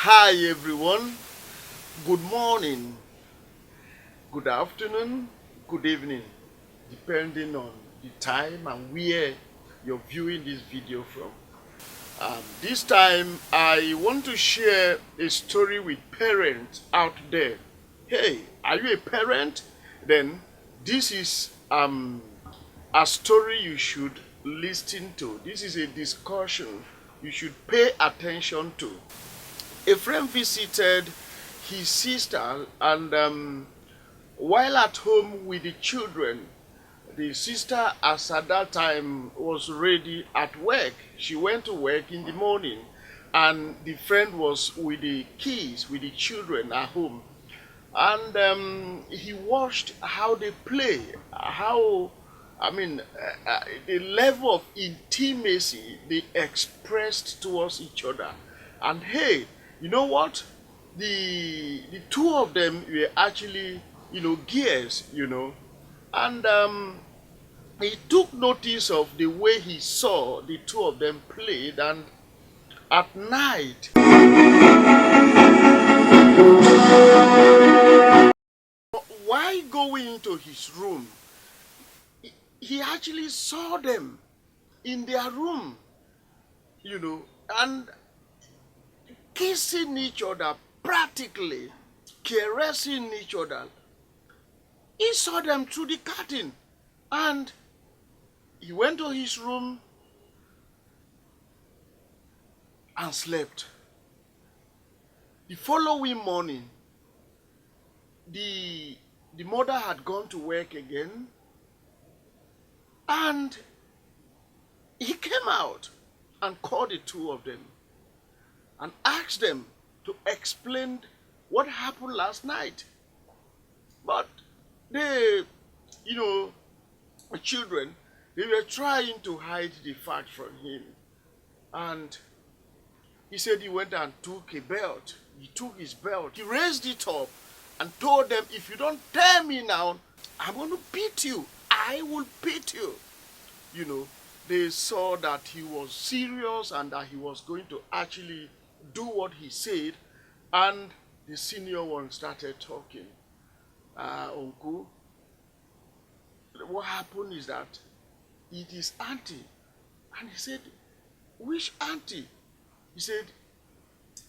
Hi everyone, good morning, good afternoon, good evening, depending on the time and where you're viewing this video from. This time I want to share a story with parents out there. Hey, are you a parent? Then this is a story you should listen to. This is a discussion you should pay attention to. A friend visited his sister, and while at home with the children, the sister, as at that time, was ready at work. She went to work in the morning, and the friend was with the kids, with the children at home. And he watched how they play, how, the level of intimacy they expressed towards each other. And hey, you know what? The two of them were actually, gears, and he took notice of the way he saw the two of them played, and at night, while going into his room, he actually saw them in their room, and kissing each other, practically caressing each other. He saw them through the curtain, and he went to his room and slept. The following morning, the mother had gone to work again, and he came out and called the two of them and asked them to explain what happened last night. But they, the children, they were trying to hide the fact from him. And he said he went and took a belt. He took his belt. He raised it up and told them, if you don't tell me now, I'm going to beat you. I will beat you. They saw that he was serious and that he was going to actually do what he said. And the senior one started talking. Uncle, what happened is that it is auntie. And he said, which auntie? He said,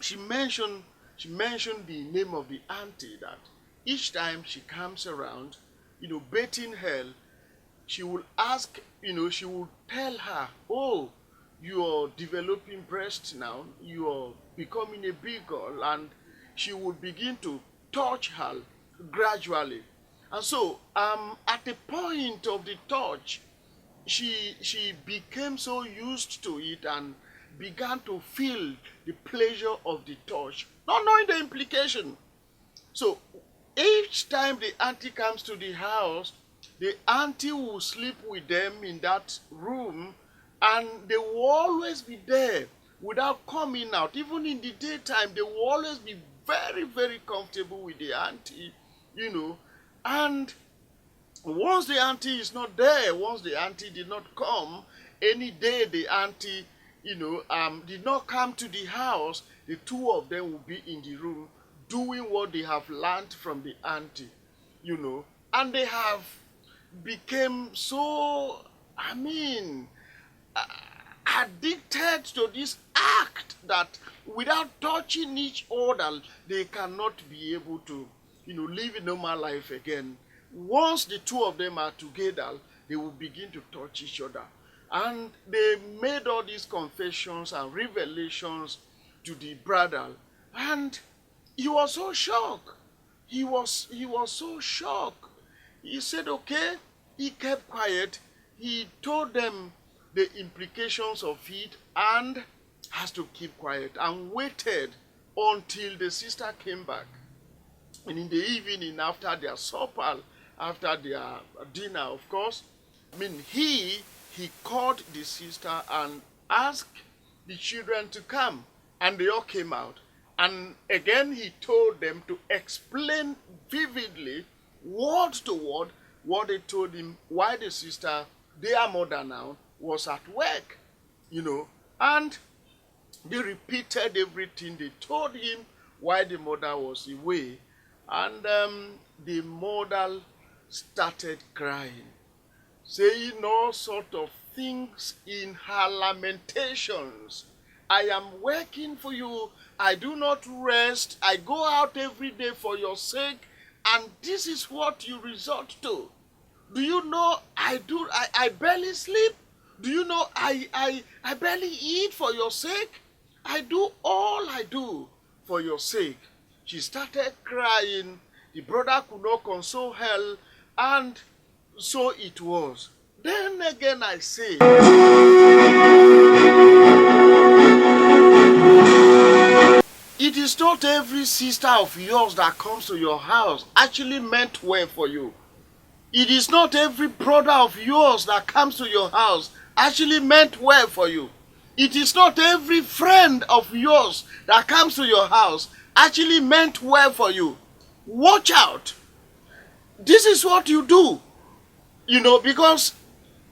she mentioned the name of the auntie, that each time she comes around, bathing hell, she will ask, she will tell her, oh, you're developing breasts now, you're becoming a big girl, and she would begin to touch her gradually. And so at the point of the touch, she became so used to it and began to feel the pleasure of the touch, not knowing the implication. So each time the auntie comes to the house, the auntie will sleep with them in that room, and they will always be there without coming out. Even in the daytime, they will always be very, very comfortable with the auntie, And once the auntie is not there, once the auntie did not come, any day the auntie, did not come to the house, the two of them will be in the room doing what they have learned from the auntie, And they have become so, addicted to this act that without touching each other, they cannot be able to, live a normal life again. Once the two of them are together, they will begin to touch each other. And they made all these confessions and revelations to the brother. And he was so shocked. He was so shocked. He said, okay. He kept quiet. He told them the implications of it and has to keep quiet, and waited until the sister came back. And in the evening, after their supper, after their dinner, of course, he called the sister and asked the children to come, and they all came out. And again, he told them to explain vividly, word to word, what they told him, why the sister, their mother now, was at work, And They repeated everything. They told him why the mother was away. And the mother started crying, saying all sort of things in her lamentations. I am working for you. I do not rest. I go out every day for your sake. And this is what you resort to. Do you know I barely sleep? Do you know I barely eat for your sake? I do all I do for your sake. She started crying. The brother could not console her, and so it was. Then again I say, it is not every sister of yours that comes to your house actually meant well for you. It is not every brother of yours that comes to your house actually meant well for you. It is not every friend of yours that comes to your house actually meant well for you. Watch out. This is what you do. Because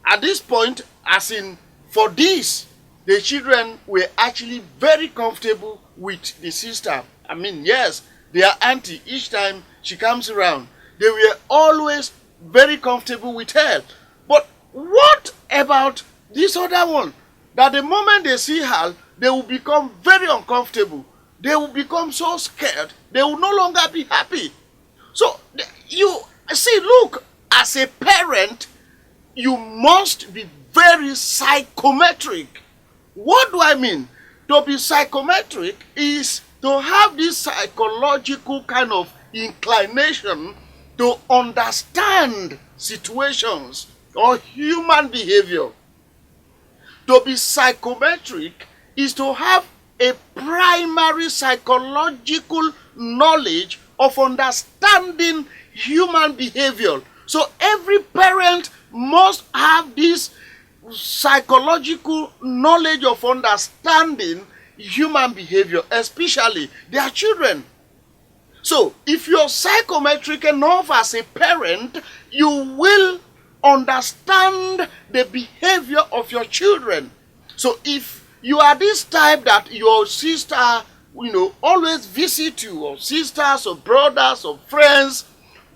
at this point, as in for this, the children were actually very comfortable with the sister. I mean, yes, their auntie, each time she comes around, they were always very comfortable with her. But what about this other one? That the moment they see her, they will become very uncomfortable. They will become so scared. They will no longer be happy. So you see, look, as a parent, you must be very psychometric. What do I mean? To be psychometric is to have this psychological kind of inclination to understand situations or human behavior. To be psychometric is to have a primary psychological knowledge of understanding human behavior. So every parent must have this psychological knowledge of understanding human behavior, especially their children. So if you're psychometric enough as a parent, you will understand the behavior of your children. So if you are this type that your sister, always visit you, or sisters or brothers or friends,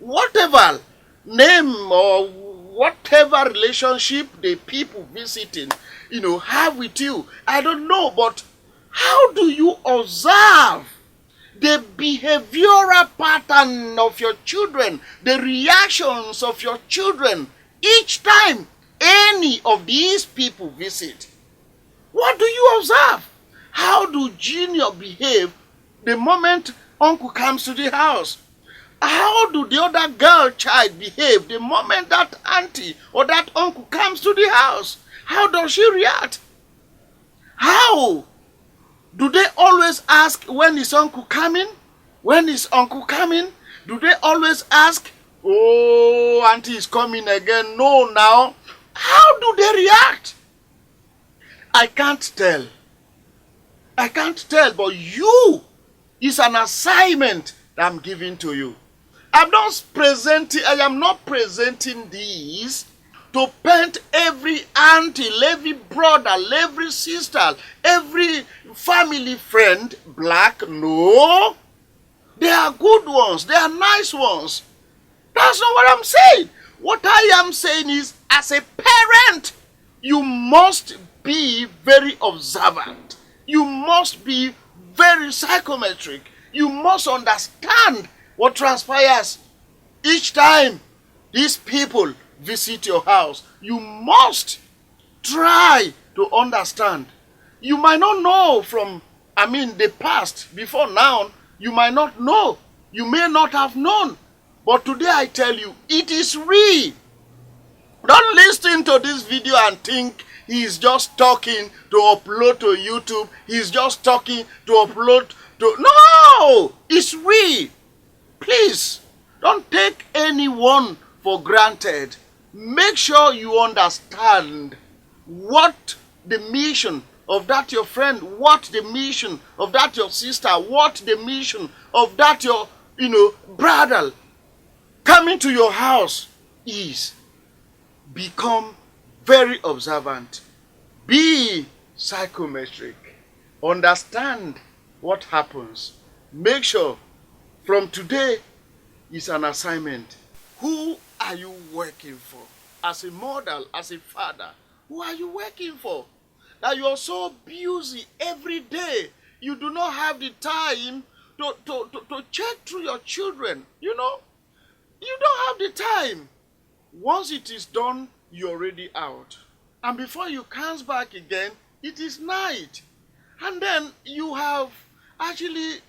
whatever name or whatever relationship the people visiting, have with you, I don't know, but how do you observe the behavioral pattern of your children, the reactions of your children each time any of these people visit? What do you observe? How do Junior behave the moment uncle comes to the house? How do the other girl child behave the moment that auntie or that uncle comes to the house? How does she react? How? Do they always ask, when is uncle coming? When is uncle coming? Do they always ask, oh, auntie is coming again? No, now. How do they react? I can't tell. I can't tell, but you, is an assignment that I'm giving to you. I am not presenting these to paint every auntie, every brother, every sister, every family friend black. No. They are good ones. They are nice ones. That's not what I'm saying. What I am saying is, as a parent, you must be very observant. You must be very psychometric. You must understand what transpires each time these people visit your house. You must try to understand. You might not know from, the past, before now, you might not know. You may not have known. But today I tell you, it is real. Don't listen to this video and think he's just talking to upload to YouTube. He's just talking to upload to... No! It's real. Please, don't take anyone for granted. Make sure you understand what the mission of that your friend, what the mission of that your sister, what the mission of that your, brother coming to your house is. Become very observant. Be psychometric. Understand what happens. Make sure from today is an assignment. Who are you working for? As a model, as a father, who are you working for? That you are so busy every day, you do not have the time to check through your children. You know, you don't have the time. Once it is done, you're already out. And before you comes back again, it is night. And then you have actually,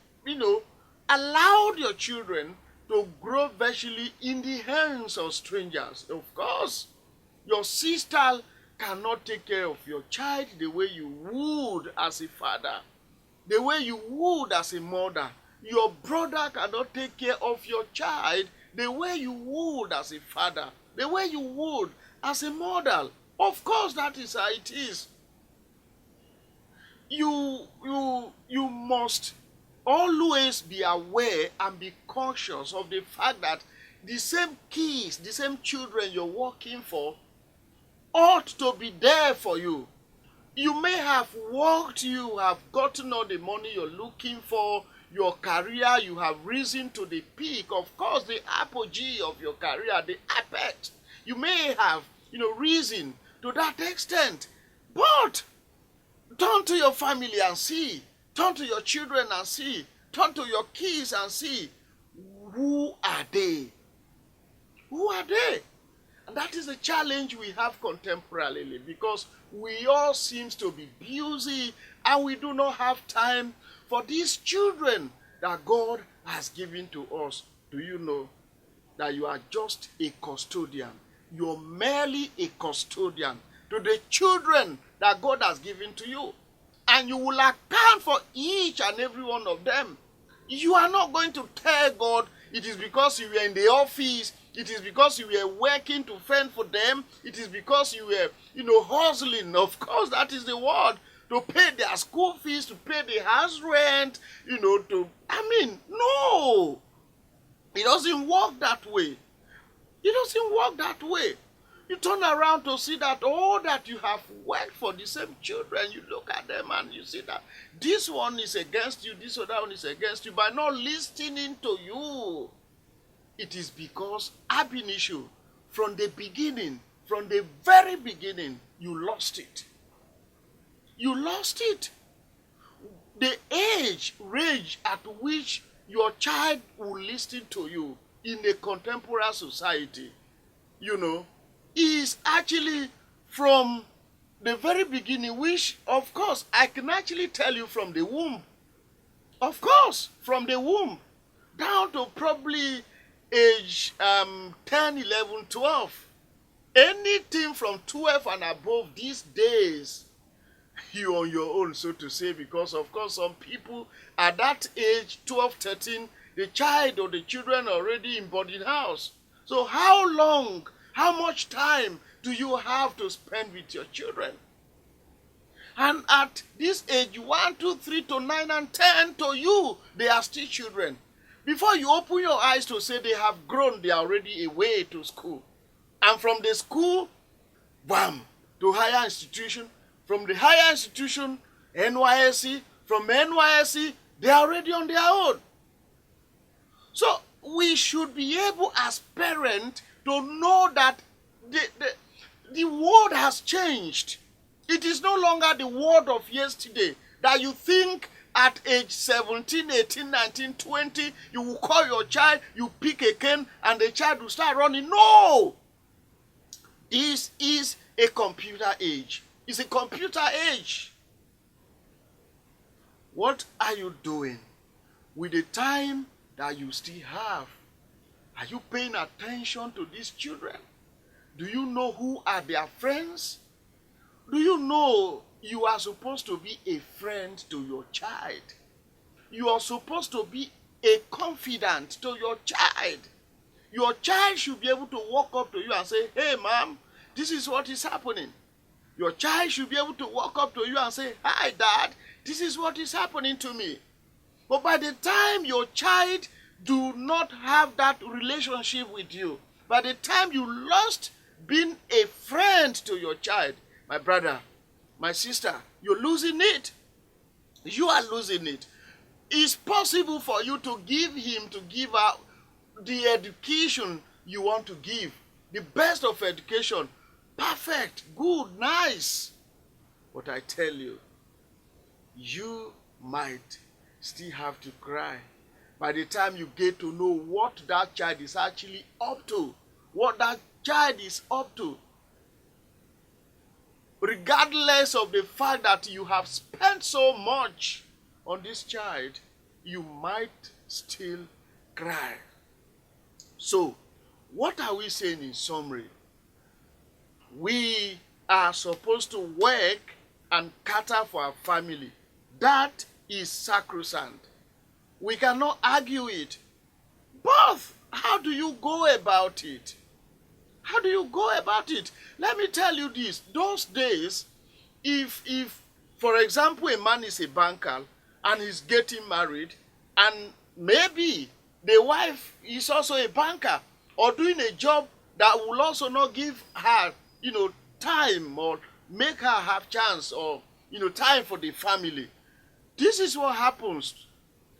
allowed your children to grow virtually in the hands of strangers. Of course, your sister cannot take care of your child the way you would as a father, the way you would as a mother. Your brother cannot take care of your child the way you would as a father, the way you would as a mother. Of course, that is how it is. You must always be aware and be conscious of the fact that the same kids, the same children you're working for ought to be there for you. You may have worked, you have gotten all the money you're looking for, your career, you have risen to the peak, of course, the apogee of your career, the apex. You may have, risen to that extent. But turn to your family and see. Turn to your children and see. Turn to your kids and see. Who are they? Who are they? And that is the challenge we have contemporarily, because we all seem to be busy and we do not have time for these children that God has given to us. Do you know that you are just a custodian? You're merely a custodian to the children that God has given to you. And you will account for each and every one of them. You are not going to tell God it is because you were in the office, it is because you were working to fend for them, it is because you were, hustling. Of course, that is the word. To pay their school fees, to pay the house rent, no. It doesn't work that way. It doesn't work that way. You turn around to see that all that you have worked for, the same children, you look at them and you see that this one is against you, this other one is against you, by not listening to you. It is because ab initio, from the beginning, from the very beginning, you lost it. You lost it. The range at which your child will listen to you in a contemporary society, is actually from the very beginning, which, of course, I can actually tell you from the womb. Of course, from the womb, down to probably age 10, 11, 12. Anything from 12 and above these days, you're on your own, so to say, because, of course, some people at that age, 12, 13, the child or the children are already in boarding house. So how long, how much time do you have to spend with your children? And at this age, 1, 2, 3 to 9 and 10, to you, they are still children. Before you open your eyes to say they have grown, they are already away to school. And from the school, bam, to higher institution. From the higher institution, NYSC. From NYSC, they are already on their own. So we should be able as parents to know that the world has changed. It is no longer the world of yesterday that you think at age 17, 18, 19, 20, you will call your child, you pick a cane, and the child will start running. No! This is a computer age. It's a computer age. What are you doing with the time that you still have? Are you paying attention to these children? Do you know who are their friends? Do you know you are supposed to be a friend to your child? You are supposed to be a confidant to your child. Your child should be able to walk up to you and say, "Hey, mom, this is what is happening." Your child should be able to walk up to you and say, "Hi, dad, this is what is happening to me." But by the time your child do not have that relationship with you, by the time you lost being a friend to your child, my brother, my sister, you're losing it. You are losing it. It's possible for you to give him, to give out the education you want to give. The best of education. Perfect, good, nice. But I tell you, you might still have to cry by the time you get to know what that child is actually up to. What that child is up to. Regardless of the fact that you have spent so much on this child, you might still cry. So, what are we saying in summary? We are supposed to work and cater for our family. That is sacrosanct. We cannot argue it. But how do you go about it? How do you go about it? Let me tell you this. Those days, if for example, a man is a banker and he's getting married, and maybe the wife is also a banker or doing a job that will also not give her, time or make her have chance or, time for the family. This is what happens.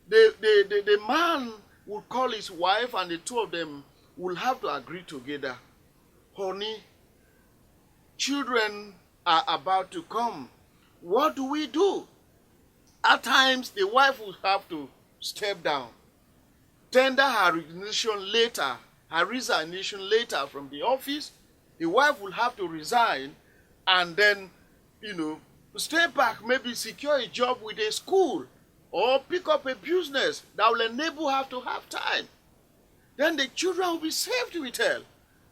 The man will call his wife and the two of them will have to agree together. Honey, children are about to come. What do we do? At times, the wife will have to step down, tender her resignation later from the office. The wife will have to resign and then, stay back, maybe secure a job with a school or pick up a business that will enable her to have time. Then the children will be saved with her.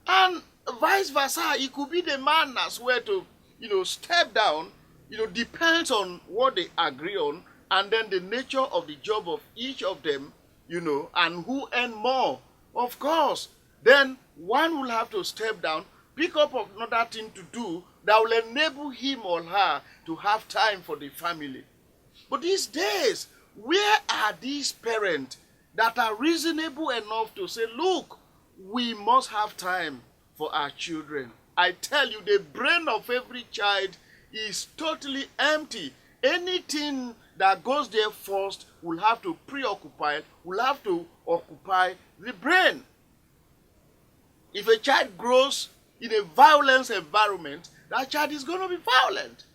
And vice versa, it could be the man as well to, step down, depends on what they agree on, and then the nature of the job of each of them, and who earn more. Of course, then one will have to step down, pick up another thing to do that will enable him or her to have time for the family. But these days, where are these parents that are reasonable enough to say, look, we must have time for our children? I tell you, the brain of every child is totally empty. Anything that goes there first will have to occupy the brain. If a child grows in a violence environment, that child is going to be violent.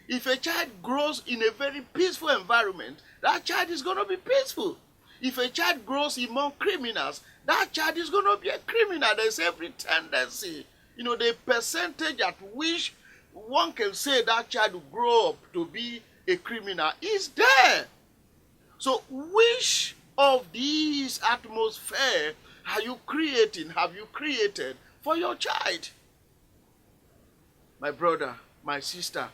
If a child grows in a very peaceful environment, that child is going to be peaceful. If a child grows among criminals, that child is going to be a criminal. There's every tendency, the percentage at which one can say that child will grow up to be a criminal is there. So which of these atmosphere have you created for your child? My brother, my sister,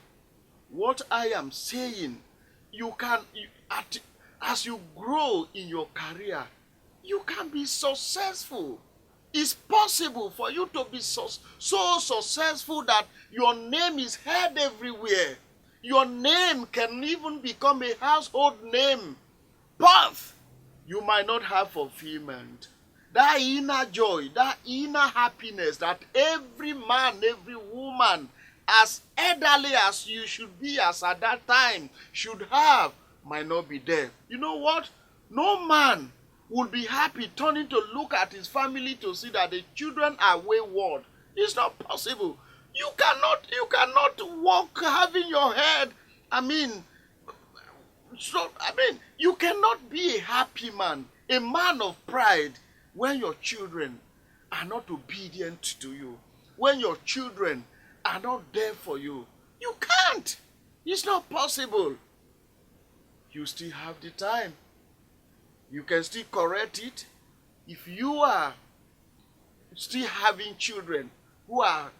what I am saying, as you grow in your career, you can be successful. It's possible for you to be so successful that your name is heard everywhere. Your name can even become a household name. But you might not have fulfillment. That inner joy, that inner happiness that every man, every woman, as elderly as you should be as at that time, should have, might not be there. You know what? No man will be happy turning to look at his family to see that the children are wayward. It's not possible. You cannot walk having your head. You cannot be a happy man, a man of pride, when your children are not obedient to you, when your children are not there for you. You can't. It's not possible. You still have the time. You can still correct it. If you are still having children who are,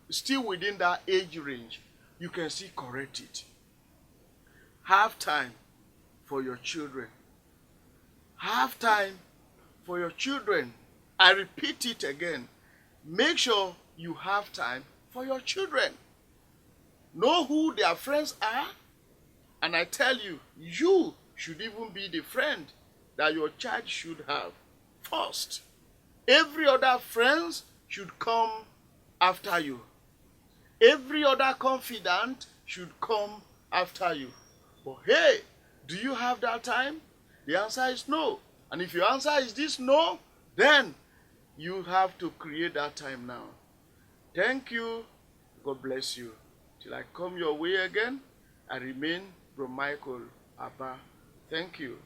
still within that age range, you can still correct it. Have time for your children. Have time for your children. I repeat it again. Make sure you have time for your children. Know who their friends are. And I tell you, you should even be the friend that your child should have first. Every other friends should come after you. Every other confidant should come after you. But hey, do you have that time? The answer is no. And if your answer is this no, then you have to create that time now. Thank you. God bless you. Till I come your way again, I remain Bro Michael Abba. Thank you.